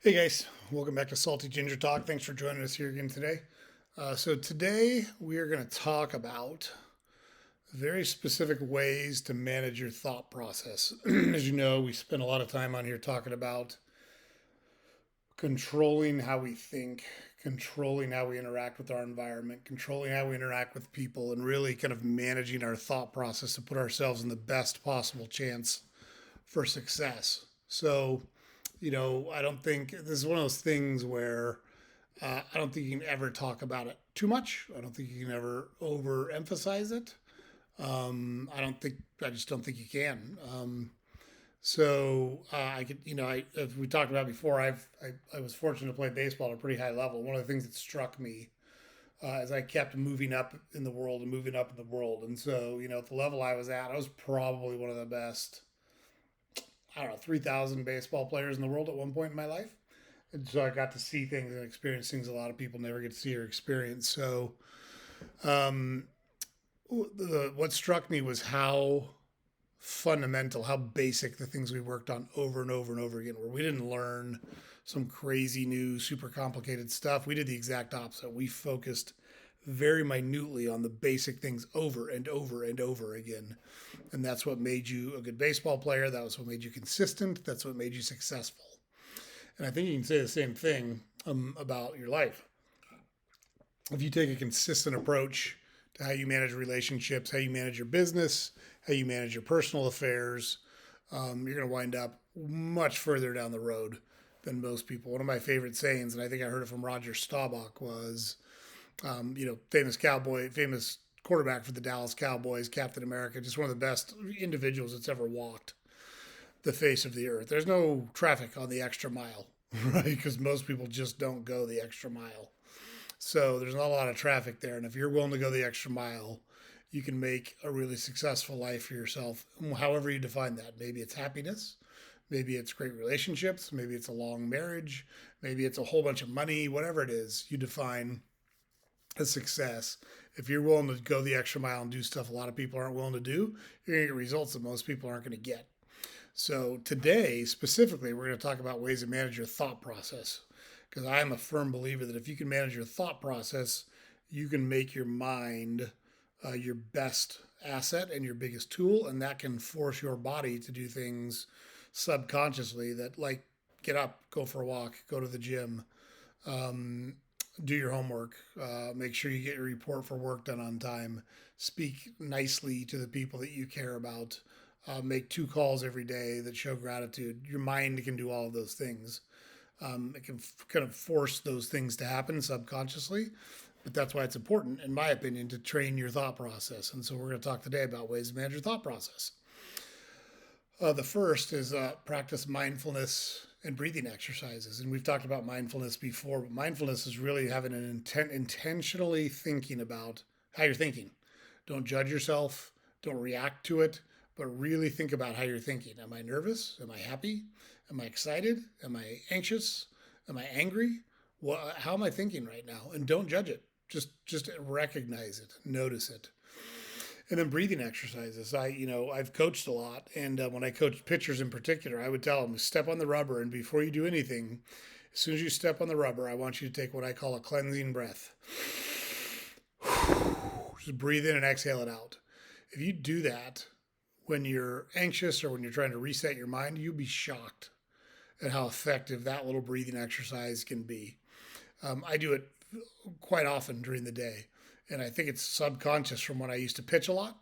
Hey guys, welcome back to Salty Ginger Talk. Thanks for joining us here again today. Today we are going to talk about very specific ways to manage your thought process. As you know, we spend a lot of time on here talking about controlling how we think, controlling how we interact with our environment, controlling how we interact with people, and really kind of managing our thought process to put ourselves in the best possible chance for success. I don't think this is one of those things where I don't think you can ever talk about it too much. I don't think you can ever overemphasize it. I just don't think you can. I could, as we talked about before, I was fortunate to play baseball at a pretty high level. One of the things that struck me as I kept moving up in the world and moving up in the world. And so, at the level I was at, I was probably one of the best, I don't know, 3,000 baseball players in the world at one point in my life. And so I got to see things and experience things a lot of people never get to see or experience. Um, what struck me was how fundamental, how basic the things we worked on over and over and over again, where we didn't learn some crazy new, super complicated stuff. We did the exact opposite. We focused very minutely on the basic things over and over and over again. And that's what made you a good baseball player. That was what made you consistent. That's what made you successful. And I think you can say the same thing about your life. If you take a consistent approach to how you manage relationships, how you manage your business, how you manage your personal affairs, you're going to wind up much further down the road than most people. One of my favorite sayings, and I think I heard it from Roger Staubach, was, famous quarterback for the Dallas Cowboys, Captain America, just one of the best individuals that's ever walked the face of the earth. There's no traffic on the extra mile, right? Because most people just don't go the extra mile. So there's not a lot of traffic there. And if you're willing to go the extra mile, you can make a really successful life for yourself, however you define that. Maybe it's happiness. Maybe it's great relationships. Maybe it's a long marriage. Maybe it's a whole bunch of money. Whatever it is, you define as success. If you're willing to go the extra mile and do stuff a lot of people aren't willing to do, you're going to get results that most people aren't going to get. So today, specifically, we're going to talk about ways to manage your thought process. Because I'm a firm believer that if you can manage your thought process, you can make your mind your best asset and your biggest tool, and that can force your body to do things subconsciously that, like, get up, go for a walk, go to the gym, um, do your homework, make sure you get your report for work done on time, speak nicely to the people that you care about, make 2 calls every day that show gratitude. Your mind can do all of those things. It can kind of force those things to happen subconsciously, but that's why it's important, in my opinion, to train your thought process. And so we're going to talk today about ways to manage your thought process. The first is practice mindfulness and breathing exercises. And we've talked about mindfulness before, but mindfulness is really having an intentionally thinking about how you're thinking. Don't judge yourself, don't react to it, but really think about how you're thinking. Am I nervous? Am I happy? Am I excited? Am I anxious? Am I angry? How am I thinking right now? And don't judge it. Just recognize it, notice it. And then breathing exercises. I've coached a lot, and when I coached pitchers in particular, I would tell them step on the rubber, and before you do anything, as soon as you step on the rubber, I want you to take what I call a cleansing breath. Just breathe in and exhale it out. If you do that when you're anxious or when you're trying to reset your mind, you'll be shocked at how effective that little breathing exercise can be. I do it quite often during the day, and I think it's subconscious from when I used to pitch a lot,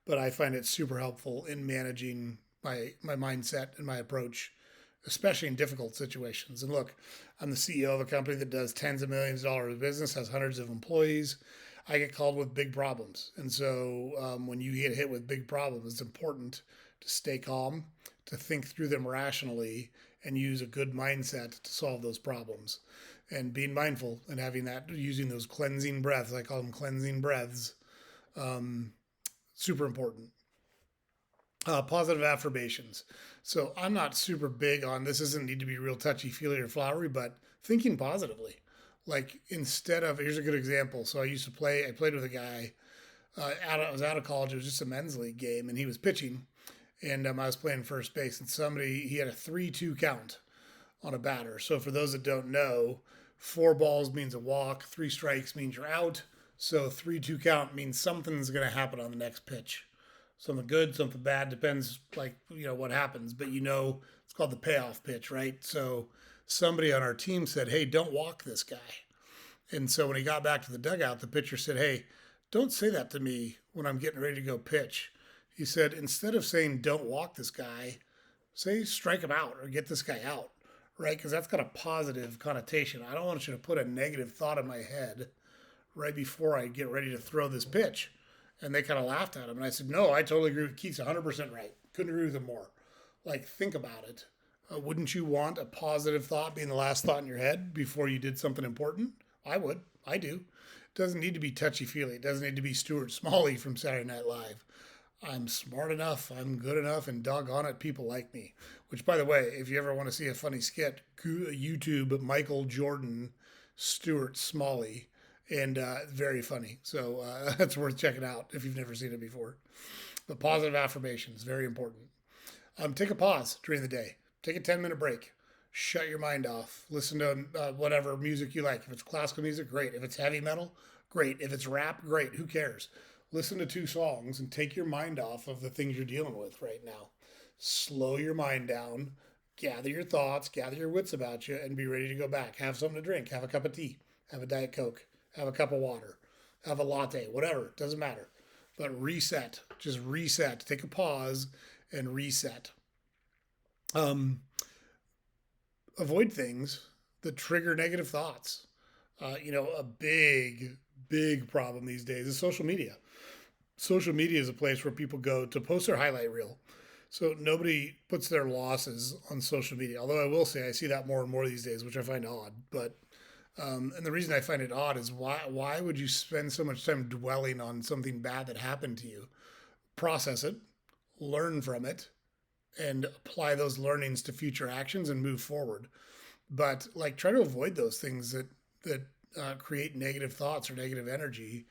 but I find it super helpful in managing my mindset and my approach, especially in difficult situations. And look, I'm the CEO of a company that does tens of millions of dollars of business, has hundreds of employees. I get called with big problems. And so when you get hit with big problems, it's important to stay calm, to think through them rationally, and use a good mindset to solve those problems. And being mindful and having that, using those cleansing breaths, I call them cleansing breaths, um, super important. Positive affirmations. So I'm not super big on this, doesn't need to be real touchy feely or flowery, but thinking positively. Like instead of, here's a good example. So I played with a guy, I was out of college. It was just a men's league game, and he was pitching, and I was playing first base, and he had a 3-2 count on a batter. So for those that don't know, 4 balls means a walk, 3 strikes means you're out. So 3-2 count means something's going to happen on the next pitch. Something good, something bad, depends like, what happens. But it's called the payoff pitch, right? So somebody on our team said, hey, don't walk this guy. And so when he got back to the dugout, the pitcher said, hey, don't say that to me when I'm getting ready to go pitch. He said, instead of saying don't walk this guy, say strike him out or get this guy out, right? Because that's got a positive connotation. I don't want you to put a negative thought in my head right before I get ready to throw this pitch. And they kind of laughed at him. And I said, no, I totally agree with Keith's 100% right. Couldn't agree with him more. Like, think about it. Wouldn't you want a positive thought being the last thought in your head before you did something important? I would. I do. It doesn't need to be touchy-feely. It doesn't need to be Stuart Smalley from Saturday Night Live. I'm smart enough, I'm good enough, and doggone it, people like me. Which, by the way, if you ever want to see a funny skit, YouTube Michael Jordan, Stuart Smalley, and very funny. So that's worth checking out if you've never seen it before. But positive affirmations, very important. Take a pause during the day. Take a 10-minute break. Shut your mind off. Listen to whatever music you like. If it's classical music, great. If it's heavy metal, great. If it's rap, great. Who cares? Listen to 2 songs and take your mind off of the things you're dealing with right now. Slow your mind down. Gather your thoughts, gather your wits about you, and be ready to go back. Have something to drink. Have a cup of tea. Have a Diet Coke. Have a cup of water. Have a latte. Whatever. Doesn't matter. But reset. Just reset. Take a pause and reset. Avoid things that trigger negative thoughts. A big problem these days is social media. Social media is a place where people go to post their highlight reel. So nobody puts their losses on social media. Although I will say I see that more and more these days, which I find odd. But and the reason I find it odd is why would you spend so much time dwelling on something bad that happened to you? Process it, learn from it, and apply those learnings to future actions and move forward. But like, try to avoid those things that create negative thoughts or negative energy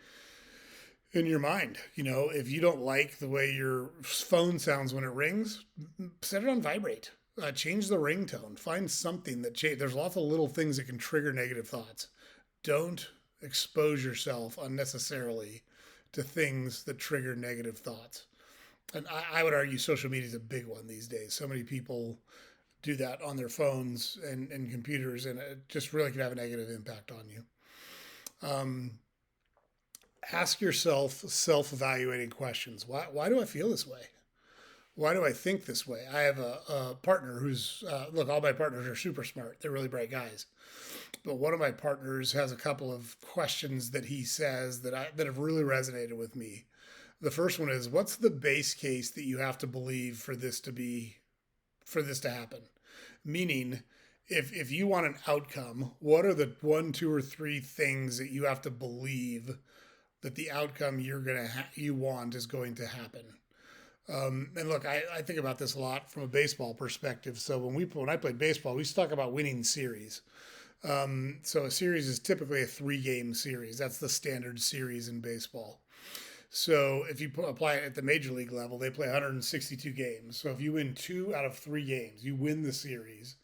in your mind. If you don't like the way your phone sounds when it rings, set it on vibrate. Change the ringtone. Find something that There's lots of little things that can trigger negative thoughts. Don't expose yourself unnecessarily to things that trigger negative thoughts. And I would argue social media is a big one these days. So many people do that on their phones and computers, and it just really can have a negative impact on you. Ask yourself self-evaluating questions. Why do I feel this way? Why do I think this way? I have a partner who's, look, all my partners are super smart. They're really bright guys. But one of my partners has a couple of questions that he says that have really resonated with me. The first one is, what's the base case that you have to believe for this to happen? Meaning, if you want an outcome, what are the 1, 2, or 3 things that you have to believe that the outcome you want is going to happen? And look, I think about this a lot from a baseball perspective. So when I played baseball, we used to talk about winning series. So a series is typically a 3-game series. That's the standard series in baseball. So if you apply it at the major league level, they play 162 games. So if you win 2 out of 3 games, you win the series.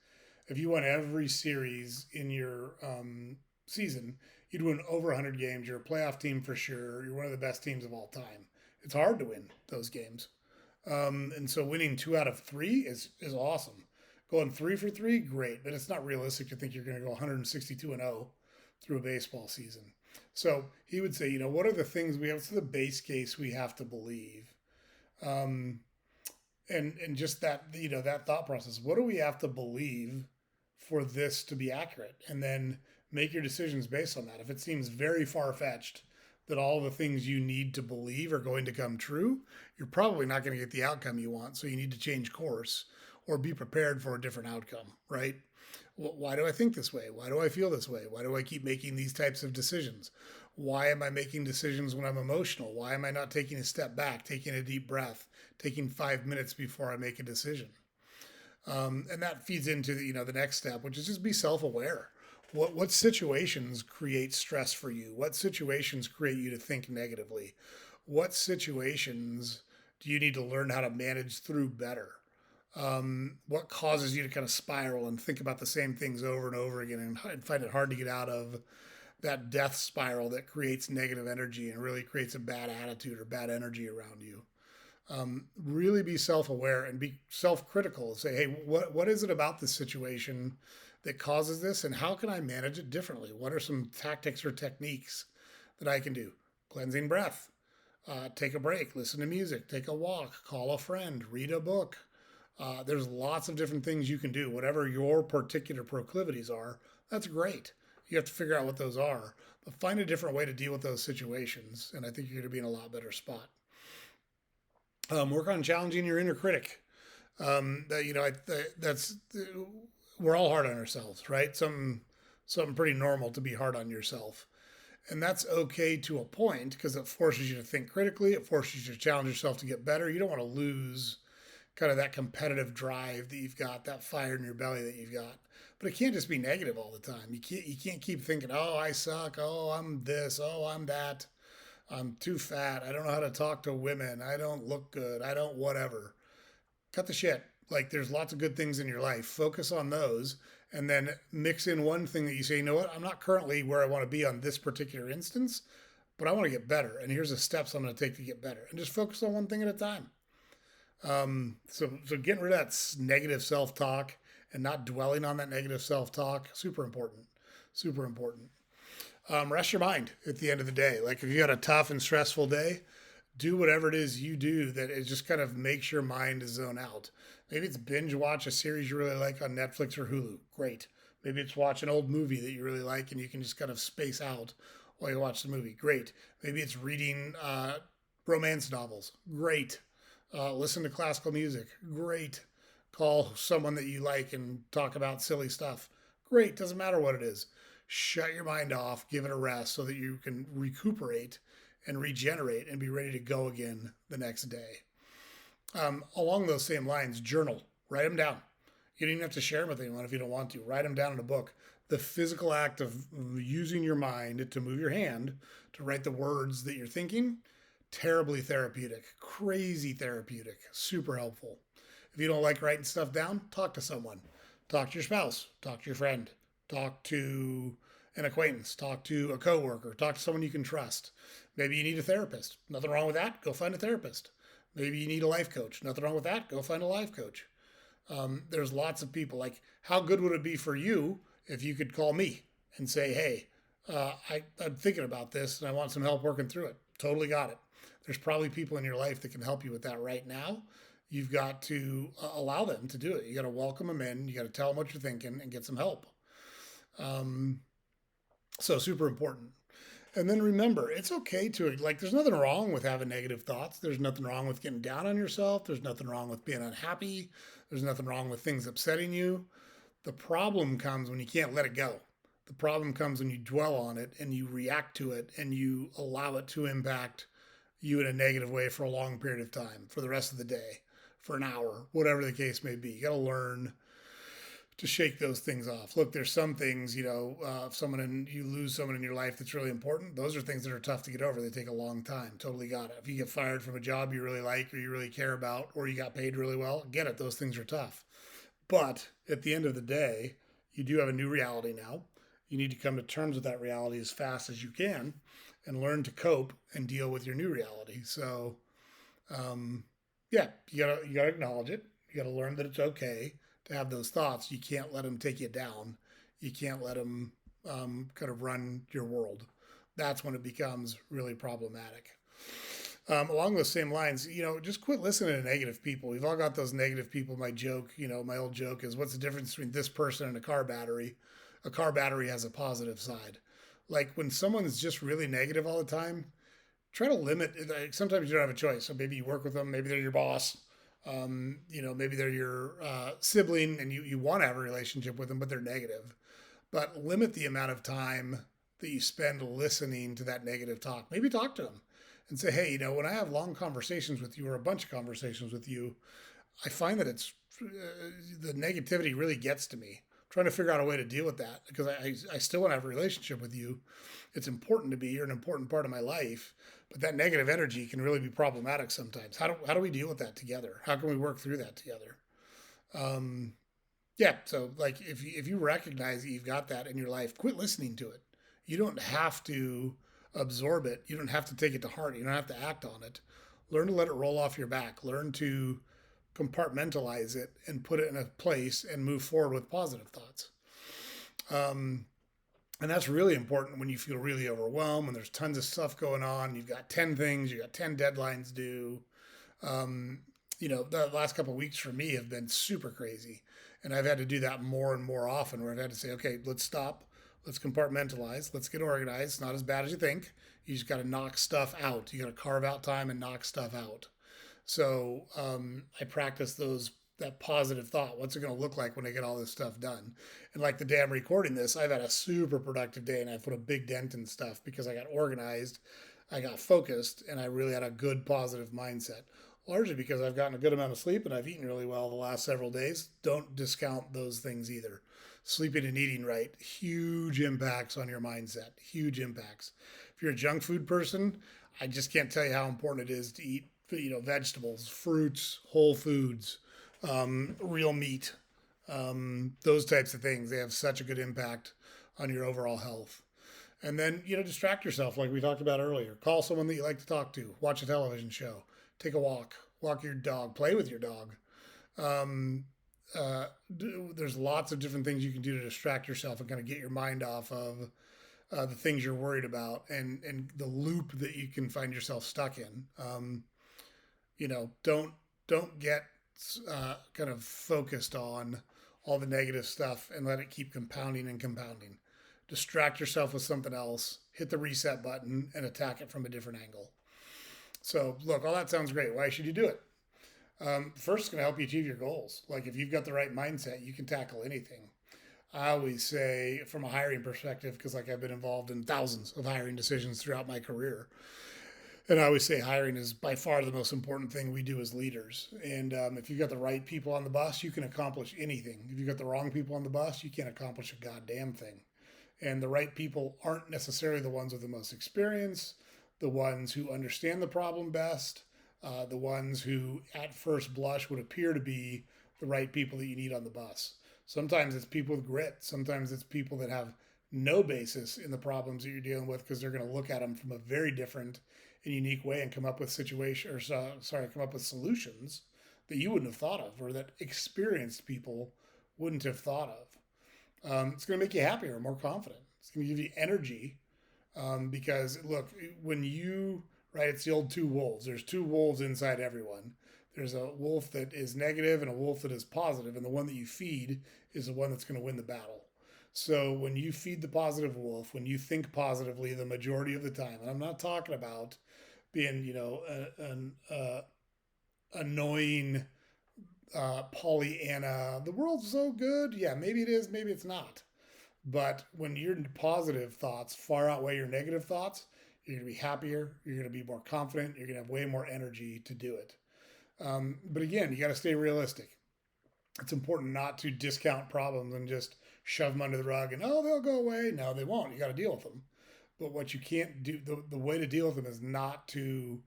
If you won every series in your season, you'd win over 100 games. You're a playoff team for sure. You're one of the best teams of all time. It's hard to win those games. And so winning 2 out of 3 is awesome. Going 3 for 3, great. But it's not realistic to think you're going to go 162-0 through a baseball season. So he would say, what are the things what's the base case we have to believe? And just that, that thought process. What do we have to believe for this to be accurate? And then make your decisions based on that. If it seems very far-fetched that all the things you need to believe are going to come true, you're probably not going to get the outcome you want. So you need to change course or be prepared for a different outcome, right? Why do I think this way? Why do I feel this way? Why do I keep making these types of decisions? Why am I making decisions when I'm emotional? Why am I not taking a step back, taking a deep breath, taking 5 minutes before I make a decision? And that feeds into the next step, which is just be self-aware. What situations create stress for you? What situations create you to think negatively? What situations do you need to learn how to manage through better? What causes you to kind of spiral and think about the same things over and over again and find it hard to get out of that death spiral that creates negative energy and really creates a bad attitude or bad energy around you. Really be self-aware and be self-critical and say, hey, what is it about this situation that causes this, and how can I manage it differently? What are some tactics or techniques that I can do? Cleansing breath, take a break, listen to music, take a walk, call a friend, read a book. There's lots of different things you can do. Whatever your particular proclivities are, that's great. You have to figure out what those are, but find a different way to deal with those situations, and I think you're going to be in a lot better spot. Work on challenging your inner critic. That's we're all hard on ourselves, right? Something pretty normal to be hard on yourself, and that's okay to a point because it forces you to think critically. It forces you to challenge yourself to get better. You don't want to lose kind of that competitive drive that you've got, that fire in your belly that you've got. But it can't just be negative all the time. You can't keep thinking, oh, I suck, oh, I'm this, oh, I'm that. I'm too fat. I don't know how to talk to women. I don't look good. I don't whatever. Cut the shit. Like there's lots of good things in your life. Focus on those and then mix in one thing that you say, you know what? I'm not currently where I want to be on this particular instance, but I want to get better. And here's the steps I'm going to take to get better. And just focus on one thing at a time. So getting rid of that negative self-talk and not dwelling on that negative self-talk, super important. Super important. Rest your mind at the end of the day. Like if you had a tough and stressful day, do whatever it is you do that it just kind of makes your mind zone out. Maybe it's binge watch a series you really like on Netflix or Hulu. Great. Maybe it's watch an old movie that you really like and you can just kind of space out while you watch the movie. Great. Maybe it's reading romance novels. Great. Listen to classical music. Great. Call someone that you like and talk about silly stuff. Great. Doesn't matter what it is. Shut your mind off, give it a rest so that you can recuperate and regenerate and be ready to go again the next day. Along those same lines, journal, write them down. You don't even have to share them with anyone if you don't want to. Write them down in a book. The physical act of using your mind to move your hand to write the words that you're thinking, terribly therapeutic, crazy therapeutic, super helpful. If you don't like writing stuff down, talk to someone. Talk to your spouse, talk to your friend, talk to an acquaintance, talk to a coworker, talk to someone you can trust. Maybe you need a therapist. Nothing wrong with that. Go find a therapist. Maybe you need a life coach. Nothing wrong with that. Go find a life coach. There's lots of people. Like, how good would it be for you if you could call me and say, hey, I'm thinking about this and I want some help working through it. Totally got it. There's probably people in your life that can help you with that right now. You've got to allow them to do it. You got to welcome them in. You got to tell them what you're thinking and get some help. So super important. And then remember, it's okay to, like, there's nothing wrong with having negative thoughts. There's nothing wrong with getting down on yourself. There's nothing wrong with being unhappy. There's nothing wrong with things upsetting you. The problem comes when you can't let it go. The problem comes when you dwell on it and you react to it and you allow it to impact you in a negative way for a long period of time, for the rest of the day, for an hour, whatever the case may be. You got to learn to shake those things off. Look, there's some things, if you lose someone in your life that's really important, those are things that are tough to get over. They take a long time. Totally got it. If you get fired from a job you really like or you really care about, or you got paid really well, get it. Those things are tough. But at the end of the day, you do have a new reality now. You need to come to terms with that reality as fast as you can and learn to cope and deal with your new reality. So, yeah, you gotta acknowledge it. You gotta learn that it's okay to have those thoughts. You can't let them take you down. You can't let them kind of run your world. That's when it becomes really problematic. Along those same lines, just quit listening to negative people. We've all got those negative people. My old joke is, what's the difference between this person and a car battery? A car battery has a positive side. Like when someone's just really negative all the time, try to limit. Like, sometimes you don't have a choice. So maybe you work with them. Maybe they're your boss. Maybe they're your sibling and you want to have a relationship with them, but they're negative. But limit the amount of time that you spend listening to that negative talk. Maybe talk to them and say, hey, when I have long conversations with you or a bunch of conversations with you, I find that it's the negativity really gets to me. I'm trying to figure out a way to deal with that because I still want to have a relationship with you. It's important to me. You're an important part of my life. But that negative energy can really be problematic sometimes. How do we deal with that together? How can we work through that together? Um, yeah, so like if you recognize that you've got that in your life, quit listening to it. You don't have to absorb it. You don't have to take it to heart. You don't have to act on it. Learn to let it roll off your back. Learn to compartmentalize it and put it in a place and move forward with positive thoughts. Um, and that's really important when you feel really overwhelmed, when there's tons of stuff going on. You've got 10 things, you've got 10 deadlines due. Um, the last couple of weeks for me have been super crazy. And I've had to do that more and more often where I've had to say, okay, let's stop, let's compartmentalize, let's get organized. It's not as bad as you think. You just got to knock stuff out. You got to carve out time and knock stuff out. So I practice that positive thought. What's it going to look like when I get all this stuff done? And like the day I'm recording this, I've had a super productive day and I put a big dent in stuff because I got organized, I got focused, and I really had a good positive mindset. Largely because I've gotten a good amount of sleep and I've eaten really well the last several days. Don't discount those things either. Sleeping and eating right, huge impacts on your mindset, huge impacts. If you're a junk food person, I just can't tell you how important it is to eat, vegetables, fruits, whole foods, real meat, those types of things. They have such a good impact on your overall health. And then, distract yourself like we talked about earlier. Call someone that you like to talk to, watch a television show, take a walk your dog, play with your dog. Um, there's lots of different things you can do to distract yourself and kind of get your mind off of the things you're worried about and the loop that you can find yourself stuck in. Don't get kind of focused on all the negative stuff and let it keep compounding and compounding. Distract yourself with something else, hit the reset button, and attack it from a different angle. So, look, all that sounds great. Why should you do it? First, it's going to help you achieve your goals. Like, if you've got the right mindset, you can tackle anything. I always say, from a hiring perspective, because like I've been involved in thousands of hiring decisions throughout my career, and I always say hiring is by far the most important thing we do as leaders. And if you've got the right people on the bus, you can accomplish anything. If you've got the wrong people on the bus, you can't accomplish a goddamn thing. And the right people aren't necessarily the ones with the most experience, the ones who understand the problem best, the ones who at first blush would appear to be the right people that you need on the bus. Sometimes it's people with grit. Sometimes it's people that have no basis in the problems that you're dealing with because they're going to look at them from a very different and unique way and come up with come up with solutions that you wouldn't have thought of or that experienced people wouldn't have thought of. It's going to make you happier, more confident. It's going to give you energy because look, when you right, it's the old two wolves. There's two wolves inside everyone. There's a wolf that is negative and a wolf that is positive, and the one that you feed is the one that's going to win the battle. So when you feed the positive wolf, when you think positively the majority of the time, and I'm not talking about being, an annoying Pollyanna. The world's so good. Yeah, maybe it is, maybe it's not. But when your positive thoughts far outweigh your negative thoughts, you're going to be happier. You're going to be more confident. You're going to have way more energy to do it. But again, you got to stay realistic. It's important not to discount problems and just shove them under the rug and, oh, they'll go away. No, they won't. You got to deal with them. But what you can't do, the way to deal with them is not to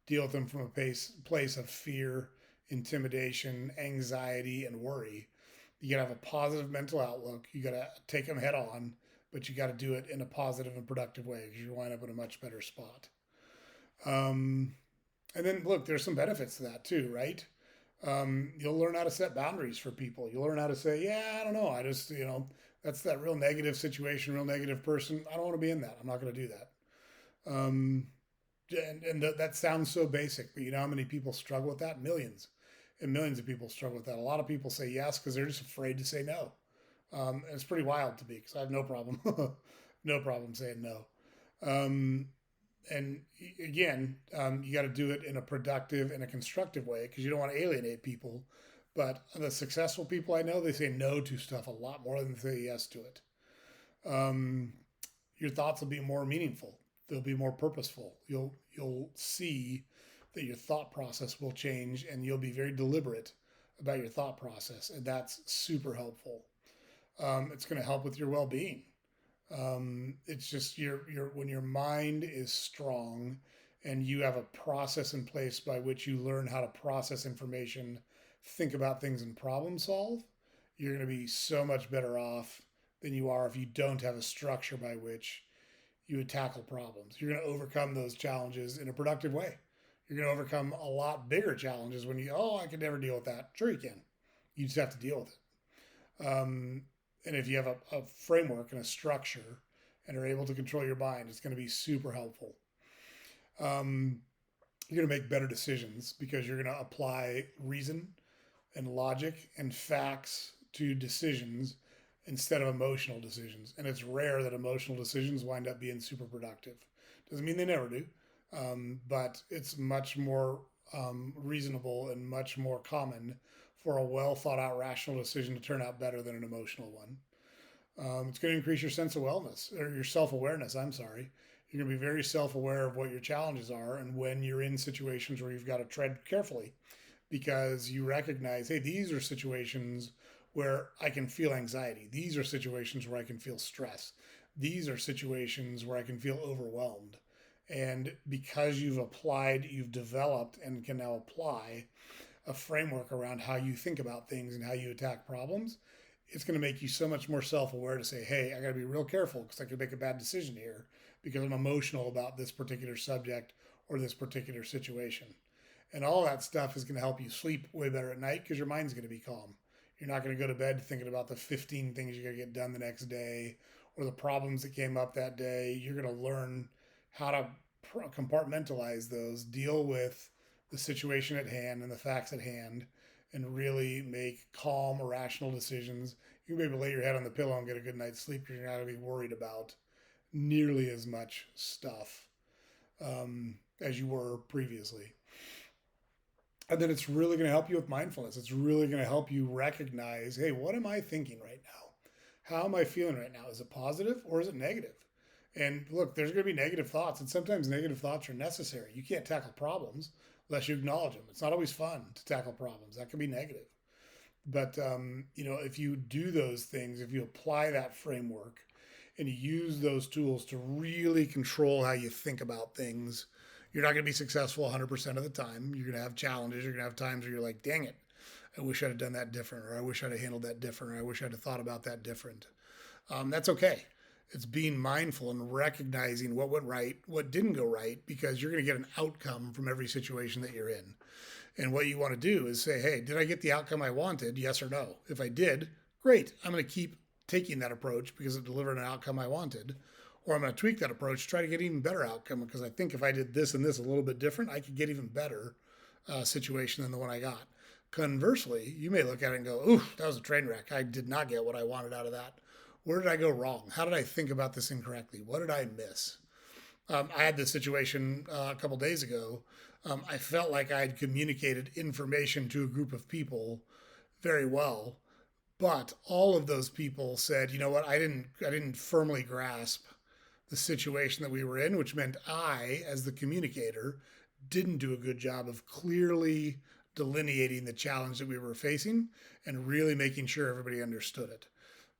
deal with them from a place of fear, intimidation, anxiety, and worry. You got to have a positive mental outlook. You got to take them head on, but you got to do it in a positive and productive way because you wind up in a much better spot. Um, and then look, there's some benefits to that too, right? You'll learn how to set boundaries for people. You'll learn how to say, yeah, I don't know. I just, that's that real negative situation, real negative person. I don't want to be in that. I'm not going to do that. Um, and that sounds so basic, but you know how many people struggle with that? Millions and millions of people struggle with that. A lot of people say yes because they're just afraid to say no. And it's pretty wild to me because I have no problem, no problem saying no. Um, and again, you got to do it in a productive and a constructive way because you don't want to alienate people. But the successful people I know, they say no to stuff a lot more than they say yes to it. Um, your thoughts will be more meaningful. They'll be more purposeful. You'll see that your thought process will change, and you'll be very deliberate about your thought process, and that's super helpful. It's going to help with your well being. It's just your when your mind is strong and you have a process in place by which you learn how to process information think about things and problem solve, you're going to be so much better off than you are if you don't have a structure by which you would tackle problems. You're going to overcome those challenges in a productive way. You're going to overcome a lot bigger challenges when you, oh, I could never deal with that. Sure, you can. You just have to deal with it. And if you have a framework and a structure and are able to control your mind, it's going to be super helpful. You're going to make better decisions because you're going to apply reason and logic and facts to decisions instead of emotional decisions. And it's rare that emotional decisions wind up being super productive. Doesn't mean they never do, but it's much more reasonable and much more common for a well thought out rational decision to turn out better than an emotional one. It's going to increase your sense of wellness or your self awareness. I'm sorry. You're going to be very self aware of what your challenges are and when you're in situations where you've got to tread carefully because you recognize, hey, these are situations where I can feel anxiety. These are situations where I can feel stress. These are situations where I can feel overwhelmed. And because you've developed and can now apply a framework around how you think about things and how you attack problems, it's going to make you so much more self-aware to say, hey, I got to be real careful because I could make a bad decision here because I'm emotional about this particular subject or this particular situation. And all that stuff is going to help you sleep way better at night because your mind's going to be calm. You're not going to go to bed thinking about the 15 things you got to get done the next day or the problems that came up that day. You're going to learn how to compartmentalize those, deal with the situation at hand and the facts at hand, and really make calm, rational decisions. You'll be able to lay your head on the pillow and get a good night's sleep because you're not going to be worried about nearly as much stuff as you were previously. And then it's really going to help you with mindfulness. It's really going to help you recognize, hey, what am I thinking right now? How am I feeling right now? Is it positive or is it negative? And look, there's going to be negative thoughts, and sometimes negative thoughts are necessary. You can't tackle problems unless you acknowledge them. It's not always fun to tackle problems. That can be negative. But, if you do those things, if you apply that framework and you use those tools to really control how you think about things, you're not going to be successful 100% of the time. You're going to have challenges. You're going to have times where you're like, dang it, I wish I'd have done that different, or I wish I'd have handled that different, or I wish I'd have thought about that different. That's okay. It's being mindful and recognizing what went right, what didn't go right, because you're going to get an outcome from every situation that you're in. And what you want to do is say, hey, did I get the outcome I wanted? Yes or no? If I did, great. I'm going to keep taking that approach because it delivered an outcome I wanted. Or I'm going to tweak that approach, try to get even better outcome because I think if I did this and this a little bit different, I could get even better situation than the one I got. Conversely, you may look at it and go, ooh, that was a train wreck. I did not get what I wanted out of that. Where did I go wrong? How did I think about this incorrectly? What did I miss? I had this situation a couple days ago. I felt like I had communicated information to a group of people very well, but all of those people said, you know what, I didn't firmly grasp the situation that we were in, which meant I, as the communicator, didn't do a good job of clearly delineating the challenge that we were facing and really making sure everybody understood it.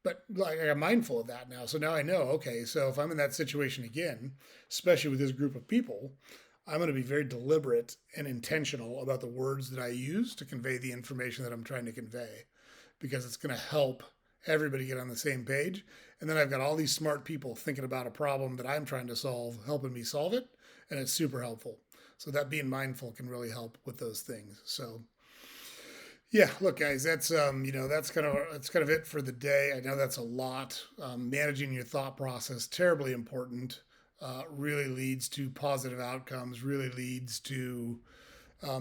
But like I'm mindful of that now. So now I know, okay, so if I'm in that situation again, especially with this group of people, I'm going to be very deliberate and intentional about the words that I use to convey the information that I'm trying to convey because it's going to help everybody get on the same page. And then I've got all these smart people thinking about a problem that I'm trying to solve, helping me solve it. And it's super helpful. So that being mindful can really help with those things. So yeah, look, guys, that's kind of it for the day. I know that's a lot. Managing your thought process terribly important. Really leads to positive outcomes. Really leads to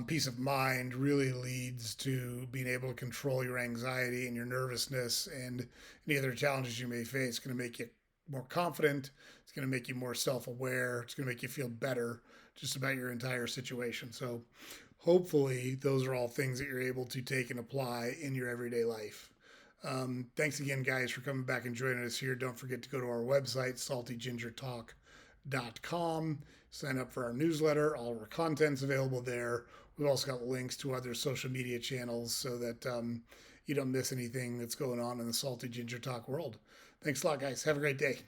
peace of mind. Really leads to being able to control your anxiety and your nervousness and any other challenges you may face. It's going to make you more confident. It's going to make you more self-aware. It's going to make you feel better just about your entire situation. So hopefully those are all things that you're able to take and apply in your everyday life. Thanks again, guys, for coming back and joining us here. Don't forget to go to our website, saltygingertalk.com. Sign up for our newsletter. All of our content's available there. We've also got links to other social media channels so that you don't miss anything that's going on in the Salty Ginger Talk world. Thanks a lot, guys. Have a great day.